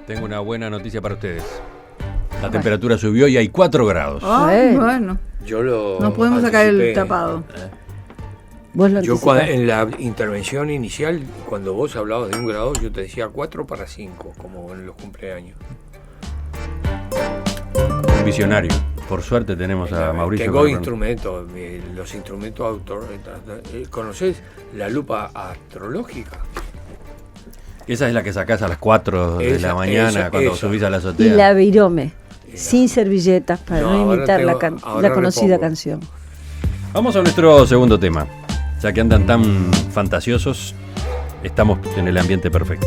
Tengo una buena noticia para ustedes. La temperatura subió y hay 4 grados. Bueno. No podemos sacar el tapado. En la intervención inicial, cuando vos hablabas de 1 grado, yo te decía 4 para 5, como en los cumpleaños. Un visionario. Por suerte tenemos a Mauricio. Tengo instrumentos, los instrumentos autor. ¿Conocés la lupa astrológica? Esa es la que sacás a las 4 de la mañana cuando subís a la azotea. Y la virome, sin servilletas, para no imitar la conocida canción. Vamos a nuestro segundo tema. Ya que andan tan fantasiosos, estamos en el ambiente perfecto.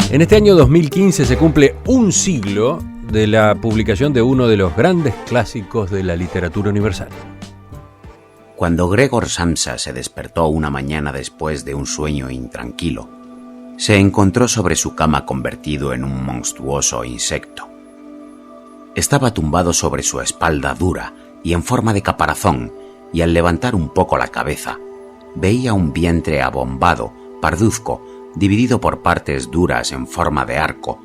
En este año 2015 se cumple un siglo de la publicación de uno de los grandes clásicos de la literatura universal. Cuando Gregor Samsa se despertó una mañana después de un sueño intranquilo, se encontró sobre su cama convertido en un monstruoso insecto. Estaba tumbado sobre su espalda dura y en forma de caparazón, y al levantar un poco la cabeza, veía un vientre abombado, parduzco, dividido por partes duras en forma de arco,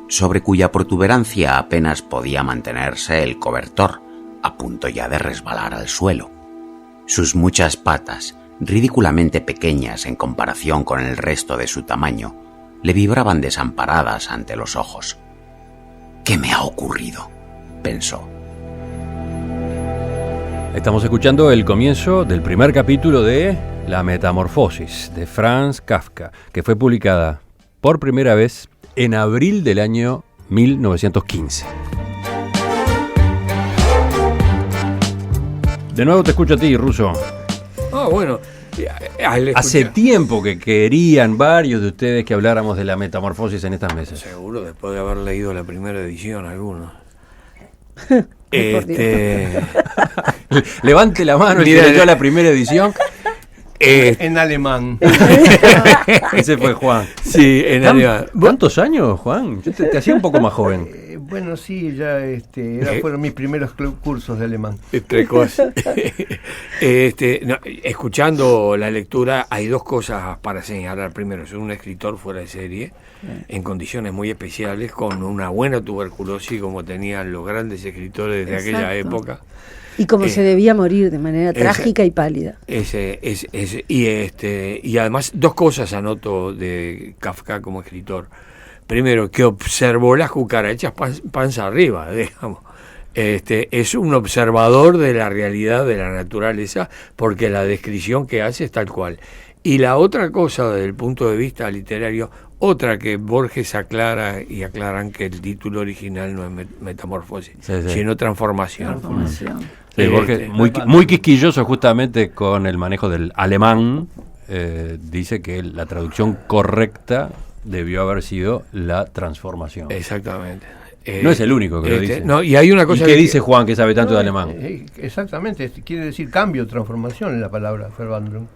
sobre cuya protuberancia apenas podía mantenerse el cobertor, a punto ya de resbalar al suelo. Sus muchas patas, ridículamente pequeñas en comparación con el resto de su tamaño, le vibraban desamparadas ante los ojos. ¿Qué me ha ocurrido?, pensó. Estamos escuchando el comienzo del primer capítulo de La Metamorfosis de Franz Kafka, que fue publicada por primera vez en abril del año 1915. De nuevo te escucho a ti, Russo. Bueno. Hace tiempo que querían varios de ustedes que habláramos de La Metamorfosis en estas mesas. Seguro, después de haber leído la primera edición, algunos. Levante la mano el que leyó la primera edición. En alemán. Ese fue Juan. Sí, en alemán. ¿Cuántos años, Juan? Yo te hacía un poco más joven. Bueno, sí, ya fueron mis primeros cursos de alemán. Entre cosas. Escuchando la lectura, hay dos cosas para señalar. Primero, soy un escritor fuera de serie, en condiciones muy especiales, con una buena tuberculosis, como tenían los grandes escritores de aquella época. Y como se debía morir de manera trágica y pálida. Y además, dos cosas anoto de Kafka como escritor. Primero, que observó las cucarachas panza arriba, digamos. Es un observador de la realidad de la naturaleza, porque la descripción que hace es tal cual. Y la otra cosa, desde el punto de vista literario, otra que Borges aclara, y aclaran que el título original no es Metamorfosis, sino Transformación. Sí, Borges, muy quisquilloso justamente con el manejo del alemán, dice que la traducción correcta debió haber sido la transformación. Exactamente. No es el único que lo dice. No, y hay una cosa. ¿Y qué dice Juan, que sabe tanto de alemán? Exactamente, quiere decir cambio, transformación en la palabra Verwandlung.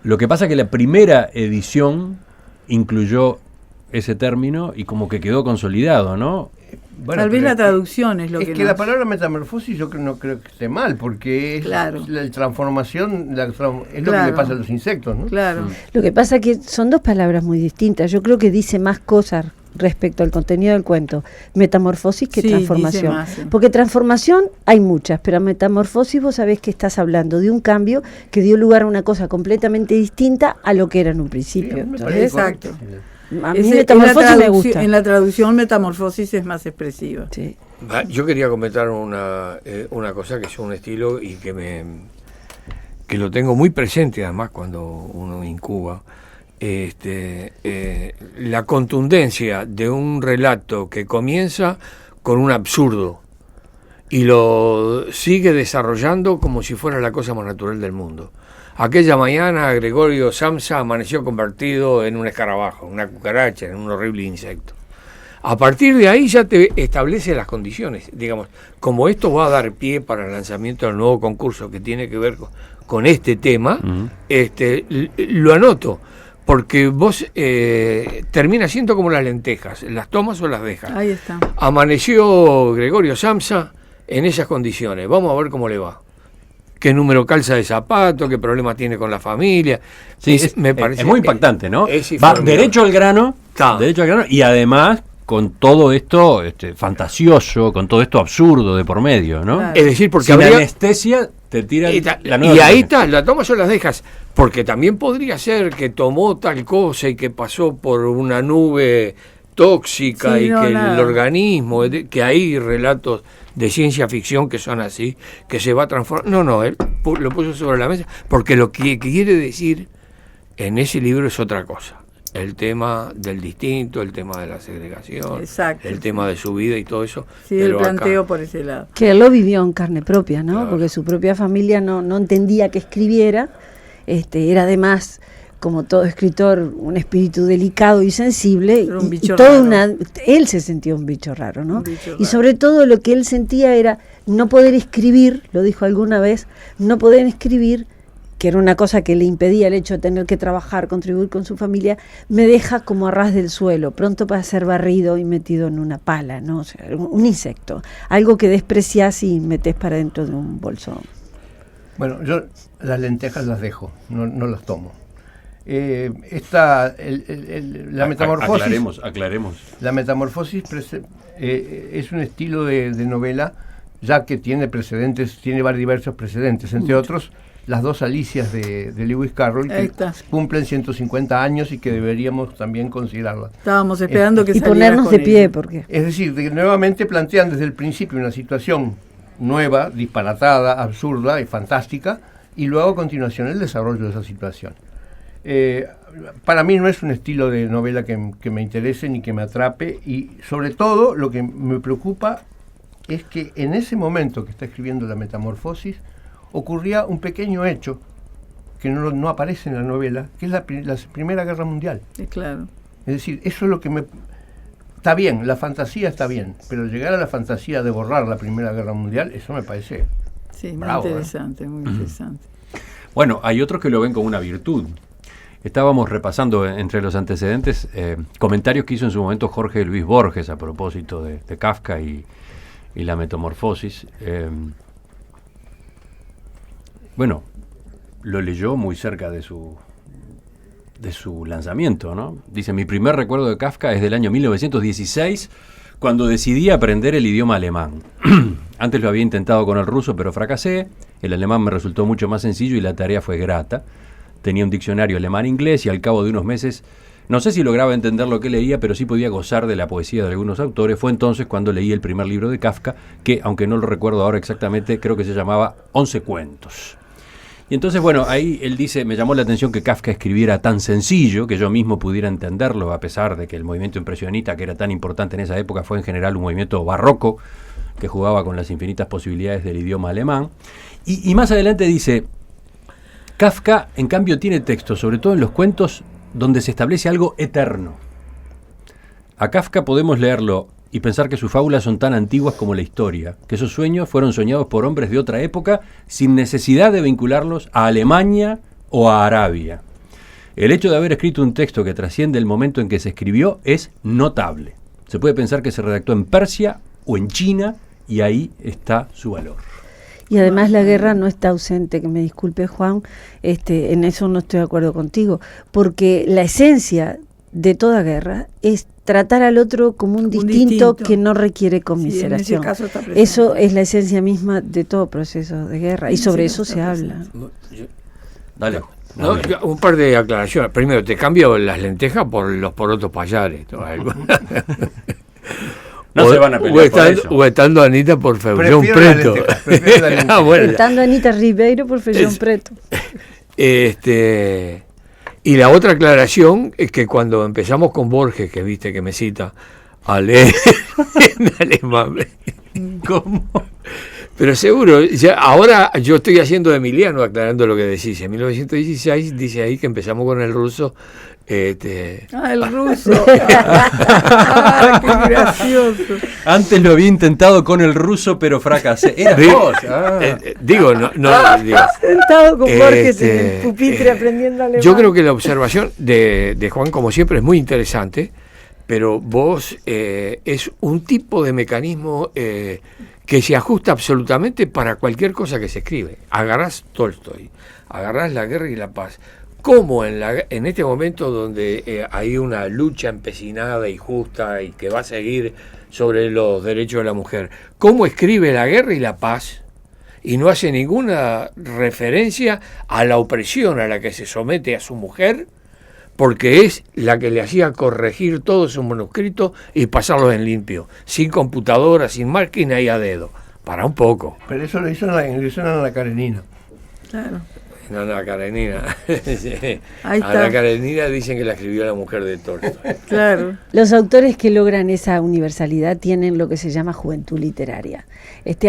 Lo que pasa es que la primera edición incluyó ese término y como que quedó consolidado, ¿no? Tal vez la traducción es lo que... Es que la palabra metamorfosis yo no creo que esté mal, porque es la transformación, es lo que le pasa a los insectos, ¿no? Claro. Lo que pasa es que son dos palabras muy distintas. Yo creo que dice más cosas respecto al contenido del cuento, metamorfosis que transformación. Porque transformación hay muchas, pero metamorfosis vos sabés que estás hablando de un cambio que dio lugar a una cosa completamente distinta a lo que era en un principio. Exacto. A mí metamorfosis me gusta. En la traducción metamorfosis es más expresiva. Sí. Yo quería comentar una cosa que es un estilo y que lo tengo muy presente además cuando uno incuba. La contundencia de un relato que comienza con un absurdo y lo sigue desarrollando como si fuera la cosa más natural del mundo. Aquella mañana Gregorio Samsa amaneció convertido en un escarabajo, una cucaracha, en un horrible insecto. A partir de ahí ya te establece las condiciones, digamos, como esto va a dar pie para el lanzamiento del nuevo concurso que tiene que ver con este tema, lo anoto, porque vos termina siendo como las lentejas, las tomas o las dejas. Ahí está. Amaneció Gregorio Samsa en esas condiciones, vamos a ver cómo le va. Qué número calza de zapato, qué problemas tiene con la familia. Sí, me parece, es muy impactante, ¿no? Va derecho al grano Derecho al grano, y además con todo esto fantasioso, con todo esto absurdo de por medio, ¿no? Claro. Es decir, porque sin anestesia te tiran la nueva. Y ahí está, la tomas o las dejas. Porque también podría ser que tomó tal cosa y que pasó por una nube tóxica y que el organismo, que hay relatos de ciencia ficción que son así, que se va a transformar. No, él lo puso sobre la mesa, porque lo que quiere decir en ese libro es otra cosa. El tema del distinto, el tema de la segregación, el tema de su vida y todo eso. Sí, el planteo por ese lado. Que él lo vivió en carne propia, ¿no? Claro. Porque su propia familia no entendía que escribiera. Era además, como todo escritor, un espíritu delicado y sensible. Un bicho raro. Él se sentía un bicho raro, ¿no? Y sobre todo lo que él sentía era no poder escribir, lo dijo alguna vez, no poder escribir, que era una cosa que le impedía el hecho de tener que trabajar, contribuir con su familia, me deja como a ras del suelo, pronto para ser barrido y metido en una pala, ¿no? O sea, un insecto, algo que despreciás y metés para dentro de un bolso. Bueno, yo las lentejas las dejo, no las tomo. La metamorfosis... Aclaremos. La metamorfosis es un estilo de novela, ya que tiene diversos precedentes, entre otros las dos Alicias de Lewis Carroll, que cumplen 150 años y que deberíamos también considerarlas. Estábamos esperando que y ponernos de pie, porque es decir, nuevamente plantean desde el principio una situación nueva, disparatada, absurda y fantástica, y luego a continuación el desarrollo de esa situación. Para mí no es un estilo de novela que me interese ni que me atrape, y sobre todo lo que me preocupa es que en ese momento que está escribiendo La Metamorfosis ocurría un pequeño hecho que no aparece en la novela, que es la Primera Guerra Mundial. Claro. Es decir, eso es lo que está bien, la fantasía está bien, pero llegar a la fantasía de borrar la Primera Guerra Mundial, eso me parece bravo, muy interesante, muy interesante. Bueno, hay otros que lo ven como una virtud. Estábamos repasando entre los antecedentes comentarios que hizo en su momento Jorge Luis Borges a propósito de Kafka y La Metamorfosis. Bueno, lo leyó muy cerca de su lanzamiento, ¿no? Dice: mi primer recuerdo de Kafka es del año 1916, cuando decidí aprender el idioma alemán. Antes lo había intentado con el ruso, pero fracasé. El alemán me resultó mucho más sencillo y la tarea fue grata. Tenía un diccionario alemán-inglés y al cabo de unos meses, no sé si lograba entender lo que leía, pero sí podía gozar de la poesía de algunos autores. Fue entonces cuando leí el primer libro de Kafka, que, aunque no lo recuerdo ahora exactamente, creo que se llamaba 11 cuentos. Y entonces, bueno, ahí él dice: me llamó la atención que Kafka escribiera tan sencillo, que yo mismo pudiera entenderlo, a pesar de que el movimiento impresionista, que era tan importante en esa época, fue en general un movimiento barroco, que jugaba con las infinitas posibilidades del idioma alemán. Y más adelante dice: Kafka, en cambio, tiene textos, sobre todo en los cuentos, donde se establece algo eterno. A Kafka podemos leerlo y pensar que sus fábulas son tan antiguas como la historia, que esos sueños fueron soñados por hombres de otra época sin necesidad de vincularlos a Alemania o a Arabia. El hecho de haber escrito un texto que trasciende el momento en que se escribió es notable. Se puede pensar que se redactó en Persia o en China, y ahí está su valor. Y además la guerra no está ausente, que me disculpe Juan, en eso no estoy de acuerdo contigo, porque la esencia de toda guerra es tratar al otro como un distinto que no requiere conmiseración. Sí, en ese caso está presente. Eso es la esencia misma de todo proceso de guerra, y sobre eso se habla. Dale. No, un par de aclaraciones. Primero, te cambio las lentejas por los porotos payares. No se van a pelear por eso. O estando Anita por Feijón Preto. Estando Anita Ribeiro por Feijón Preto. Y la otra aclaración es que cuando empezamos con Borges, que viste que me cita, a leer en alemán, ¿cómo? Pero seguro, ya, ahora yo estoy haciendo de Emiliano, aclarando lo que decís. En 1916 dice ahí que empezamos con el ruso. El ruso. Qué gracioso. Antes lo había intentado con el ruso, pero fracasé. Era vos. Digo, digo. Sentado con Borges en el pupitre aprendiendo alemán. Yo creo que la observación de Juan, como siempre, es muy interesante, pero vos es un tipo de mecanismo que se ajusta absolutamente para cualquier cosa que se escribe. Agarrás Tolstoy, agarrás La Guerra y la Paz. cómo en este momento donde hay una lucha empecinada y justa y que va a seguir sobre los derechos de la mujer, cómo escribe la guerra y la paz y no hace ninguna referencia a la opresión a la que se somete a su mujer, porque es la que le hacía corregir todos sus manuscritos y pasarlos en limpio, sin computadora, sin máquina y a dedo. Para un poco. Pero eso lo hizo en la Karenina. Claro. No, la Karenina. Ahí a está. la Karenina dicen que la escribió la mujer de Tolstoy. Claro. Los autores que logran esa universalidad tienen lo que se llama juventud literaria.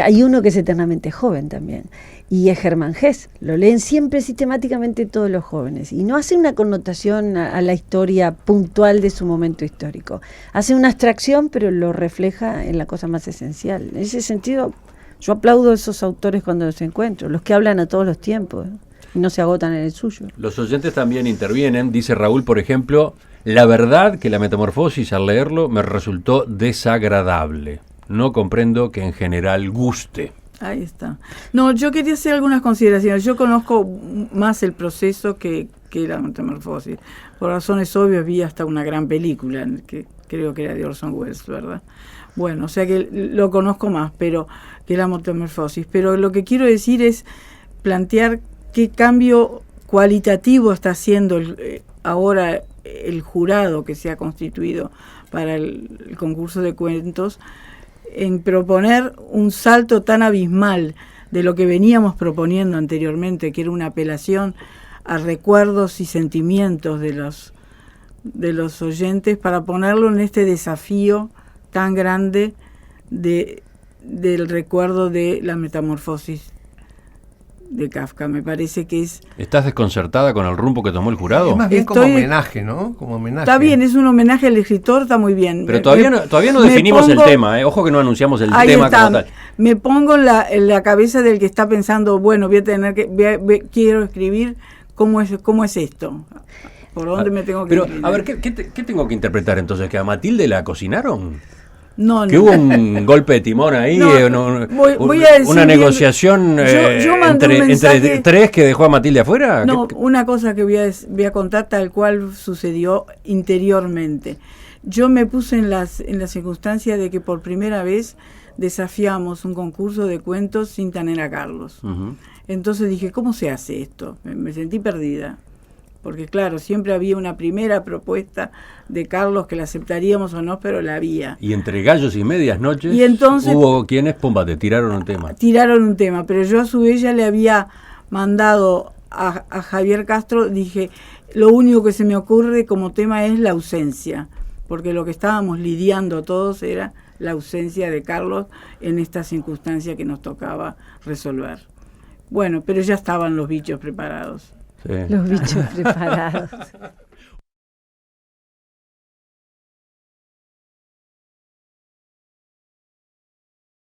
Hay uno que es eternamente joven también, y es Germán Hesse. Lo leen siempre sistemáticamente todos los jóvenes, y no hace una connotación a la historia puntual de su momento histórico. Hace una abstracción, pero lo refleja en la cosa más esencial. En ese sentido, yo aplaudo a esos autores cuando los encuentro, los que hablan a todos los tiempos, y no se agotan en el suyo. Los oyentes también intervienen. Dice Raúl, por ejemplo, la verdad que la Metamorfosis al leerlo me resultó desagradable. No comprendo que en general guste. Ahí está. No, yo quería hacer algunas consideraciones. Yo conozco más el proceso que la Metamorfosis. Por razones obvias vi hasta una gran película, que creo que era de Orson Welles, ¿verdad? Bueno, o sea que lo conozco más pero que la Metamorfosis. Pero lo que quiero decir es plantear qué cambio cualitativo está haciendo ahora el jurado que se ha constituido para el concurso de cuentos, en proponer un salto tan abismal de lo que veníamos proponiendo anteriormente, que era una apelación a recuerdos y sentimientos de los oyentes, para ponerlo en este desafío tan grande del recuerdo de la Metamorfosis de Kafka. Me parece que es... ¿Estás desconcertada con el rumbo que tomó el jurado? Es más bien como homenaje, ¿no? Como homenaje. Está bien, es un homenaje al escritor, está muy bien. Pero todavía no definimos el tema, ¿eh? Ojo que no anunciamos el tema está. como tal. Me pongo en la cabeza del que está pensando, bueno, voy a tener que... quiero escribir cómo es esto. ¿Por dónde me tengo que Pero, inclinar? a ver, ¿qué tengo que interpretar entonces? ¿Que a Matilde la cocinaron? No, ¿Que hubo un golpe de timón ahí? No, voy a decir ¿Una bien, negociación yo mandé un mensaje, entre tres que dejó a Matilde afuera? No, una cosa que voy a contar tal cual sucedió interiormente. Yo me puse en la circunstancia de que por primera vez desafiamos un concurso de cuentos sin tener a Carlos. Uh-huh. Entonces dije, ¿cómo se hace esto? Me sentí perdida. Porque claro, siempre había una primera propuesta de Carlos que la aceptaríamos o no, pero la había. Y entre gallos y medias noches y entonces, hubo quienes, pumba, te tiraron un tema. Tiraron un tema, pero yo a su vez ya le había mandado a Javier Castro, dije, lo único que se me ocurre como tema es la ausencia, porque lo que estábamos lidiando todos era la ausencia de Carlos en esta circunstancia que nos tocaba resolver. Bueno, pero ya estaban los bichos preparados. Sí. Los bichos preparados.